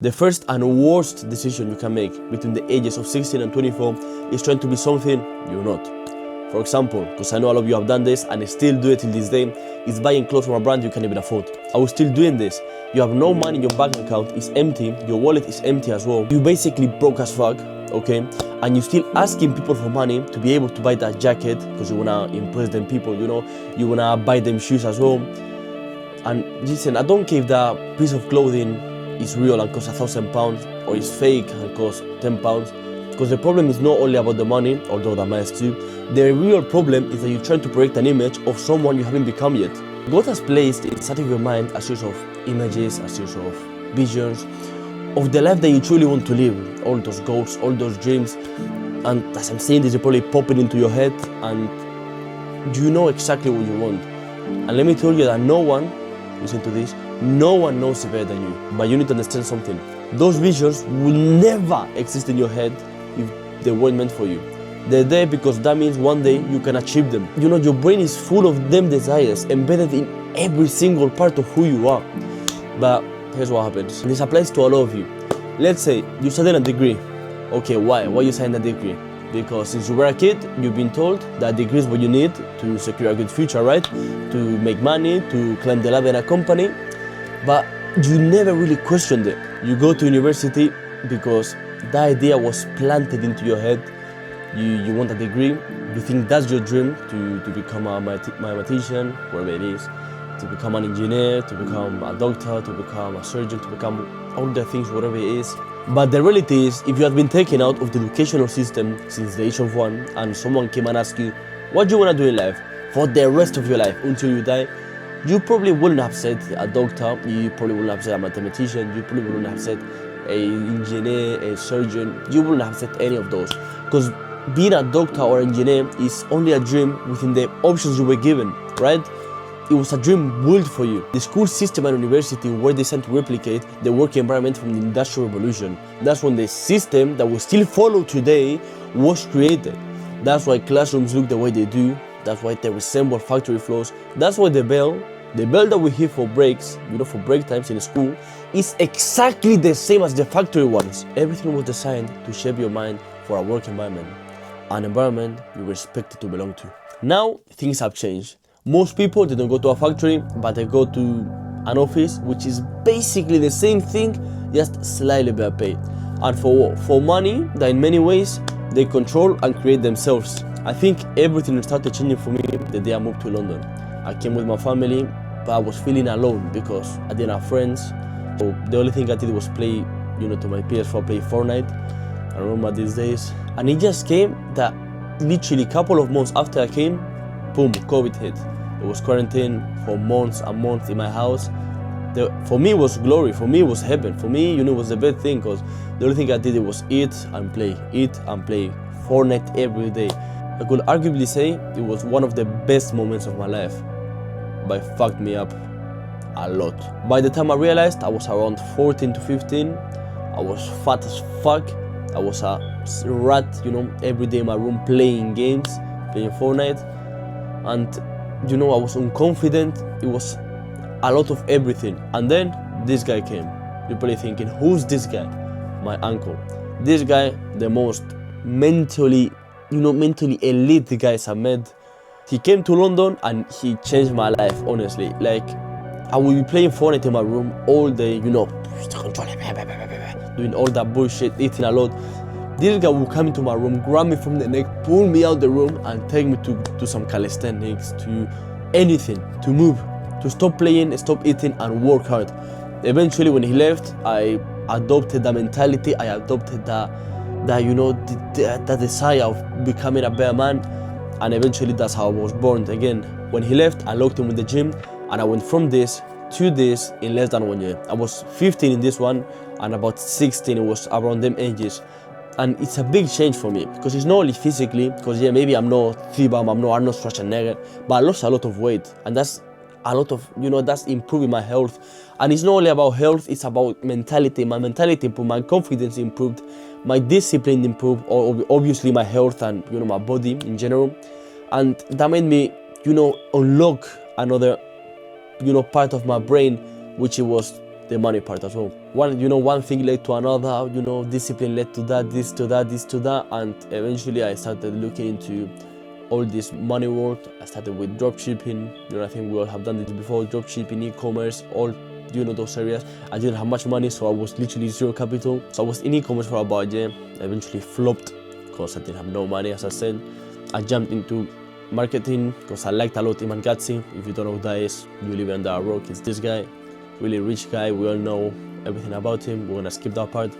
The first and worst decision you can make between the ages of 16 and 24 is trying to be something you're not. For example, because I know a lot of you have done this and still do it till this day, is buying clothes from a brand you can't even afford. I was still doing this. You have no money in your bank account, it's empty, your wallet is empty as well. You basically broke as fuck, okay? And you're still asking people for money to be able to buy that jacket because you wanna impress them people, you know? You wanna buy them shoes as well. And listen, I don't care if that piece of clothing is real and costs £1,000 or is fake and costs £10, because the problem is not only about the money, although that matters too. The real problem is that you're trying to project an image of someone you haven't become yet. God has placed inside of your mind a series of images, a series of visions of the life that you truly want to live, all those goals, all those dreams. And as I'm saying this, you're probably popping into your head and you know exactly what you want. And let me tell you that no one, listen to this, no one knows it better than you. But you need to understand something. Those visions will never exist in your head if they weren't meant for you. They're there because that means one day you can achieve them. You know, your brain is full of them desires embedded in every single part of who you are. But here's what happens. And this applies to a lot of you. Let's say you studied a degree. Okay, why? Why you studying a degree? Because since you were a kid, you've been told that degree is what you need to secure a good future, right? To make money, to climb the ladder in a company. But you never really questioned it. You go to university because the idea was planted into your head. You want a degree. You think that's your dream, to become a mathematician, whatever it is, to become an engineer, to become a doctor, to become a surgeon, to become all the things, whatever it is. But the reality is, if you had been taken out of the educational system since the age of 1 and someone came and asked you, what do you want to do in life for the rest of your life until you die, you probably wouldn't have said a doctor, you probably wouldn't have said a mathematician, you probably wouldn't have said an engineer, a surgeon, you wouldn't have said any of those. Because being a doctor or engineer is only a dream within the options you were given, right? It was a dream built for you. The school system and university were designed to replicate the work environment from the Industrial Revolution. That's when the system that we still follow today was created. That's why classrooms look the way they do. That's why they resemble factory floors. That's why the bell that we hear for breaks, you know, for break times in school, is exactly the same as the factory ones. Everything was designed to shape your mind for a work environment, an environment you were expected to belong to. Now, things have changed. Most people, they don't go to a factory, but they go to an office, which is basically the same thing, just slightly better paid. And for money that in many ways, they control and create themselves. I think everything started changing for me the day I moved to London. I came with my family, but I was feeling alone because I didn't have friends. So the only thing I did was play, you know, to my PS4, play Fortnite. I remember these days. And it just came that literally a couple of months after I came, boom, COVID hit. It was quarantine for months and months in my house. For me, it was glory. For me, it was heaven. For me, you know, it was the best thing because the only thing I did was eat and play Fortnite every day. I could arguably say it was one of the best moments of my life, but it fucked me up a lot. By the time I realized I was around 14 to 15, I was fat as fuck. I was a rat, you know, every day in my room playing games, playing Fortnite. And, you know, I was unconfident. It was a lot of everything. And then this guy came. You're probably thinking, who's this guy? My uncle. This guy, the most mentally elite guys I met. He came to London and he changed my life, honestly. Like, I would be playing Fortnite in my room all day, you know, doing all that bullshit, eating a lot. This guy would come into my room, grab me from the neck, pull me out the room and take me to some calisthenics, to anything, to move, to stop playing, stop eating and work hard. Eventually when he left, I adopted that mentality, I adopted that desire of becoming a better man, and eventually that's how I was born again. When he left, I locked him in the gym and I went from this to this in less than 1 year. I was 15 in this one and about 16, it was around them ages. And it's a big change for me because it's not only physically, because yeah, maybe I'm not T-Bam, I'm not Arnold Schwarzenegger, but I lost a lot of weight, and that's a lot of, you know, that's improving my health. And it's not only about health, it's about mentality. My mentality improved, my confidence improved, my discipline improved, or obviously my health and, you know, my body in general. And that made me, you know, unlock another, you know, part of my brain, which it was the money part as well. One thing led to another, discipline led to that, this to that, this to that, and eventually I started looking into all this money work. I started with dropshipping. I think we all have done this before, dropshipping, e-commerce, all those areas. I didn't have much money, so I was literally zero capital. So I was in e-commerce for about a year. I eventually flopped because I didn't have no money, as I said. I jumped into marketing because I liked a lot Iman Gatsi. If you don't know who that is, you live under a rock. It's this guy, really rich guy. We all know everything about him. We're gonna skip that part.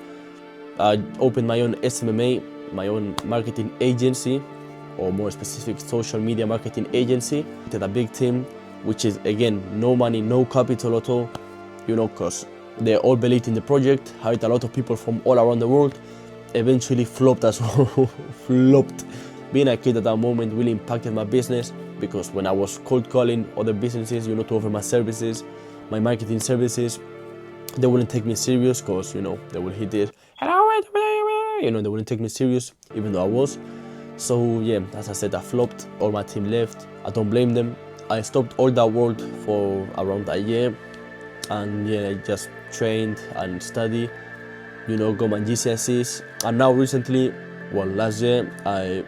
I opened my own SMMA, my own marketing agency, or more specific, social media marketing agency. Did a big team, which is again no money, no capital at all, because they all believed in the project, hired a lot of people from all around the world. Eventually flopped as well. Flopped. Being a kid at that moment really impacted my business, because when I was cold calling other businesses, to offer my services, my marketing services, they wouldn't take me serious because, they would hit it, hello, they wouldn't take me serious, even though I was. So yeah, as I said, I flopped, all my team left. I don't blame them. I stopped all that work for around a year, and yeah, I just trained and studied, got my GCSEs, and now recently, last year, I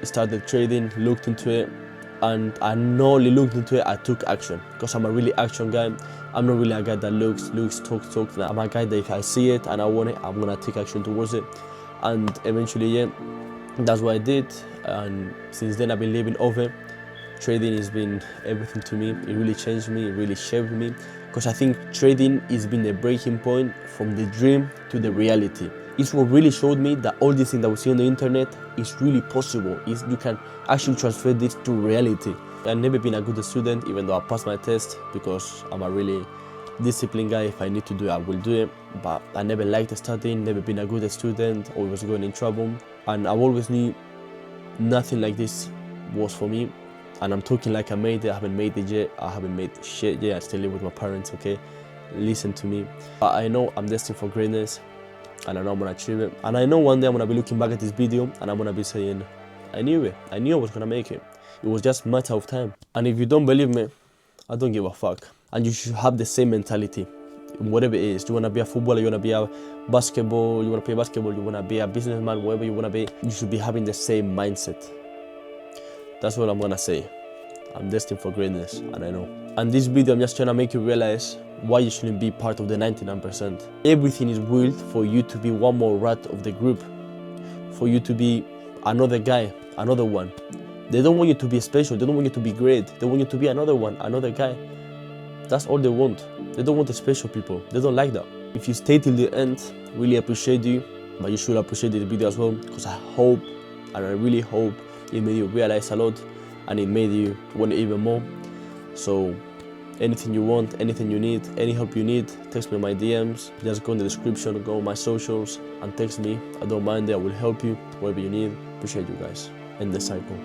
started trading, looked into it, and I not only looked into it, I took action, because I'm a really action guy. I'm not really a guy that looks, talks. I'm a guy that if I see it and I want it, I'm gonna take action towards it. And eventually, yeah, that's what I did, and since then I've been living over. Trading has been everything to me. It really changed me, it really shaped me, because I think trading has been the breaking point from the dream to the reality. It's what really showed me that all these things that we see on the internet is really possible. You can actually transfer this to reality. I've never been a good student, even though I passed my test, because I'm a really disciplined guy. If I need to do it, I will do it. But I never liked studying, never been a good student, always going in trouble. And I always knew nothing like this was for me. And I'm talking like I made it. I haven't made it yet. I haven't made shit yet. I still live with my parents, okay? Listen to me. But I know I'm destined for greatness, and I know I'm gonna achieve it. And I know one day I'm gonna be looking back at this video and I'm gonna be saying, I knew it. I knew I was gonna make it. It was just a matter of time. And if you don't believe me, I don't give a fuck. And you should have the same mentality, whatever it is. You wanna be a footballer, you wanna be a basketball, you wanna play basketball, you wanna be a businessman, whatever you wanna be, you should be having the same mindset. That's what I'm gonna say. I'm destined for greatness, and I know. And this video, I'm just trying to make you realize why you shouldn't be part of the 99%. Everything is built for you to be one more rat of the group, for you to be another guy, another one. They don't want you to be special, they don't want you to be great, they want you to be another one, another guy. That's all they want. They don't want the special people, they don't like that. If you stay till the end, really appreciate you, but you should appreciate the video as well, because I hope, and I really hope, it made you realize a lot, and it made you want it even more. So anything you want, anything you need, any help you need, text me on my DMs. Just go in the description, go on my socials and text me. I don't mind it, I will help you, whatever you need. Appreciate you guys. End the cycle.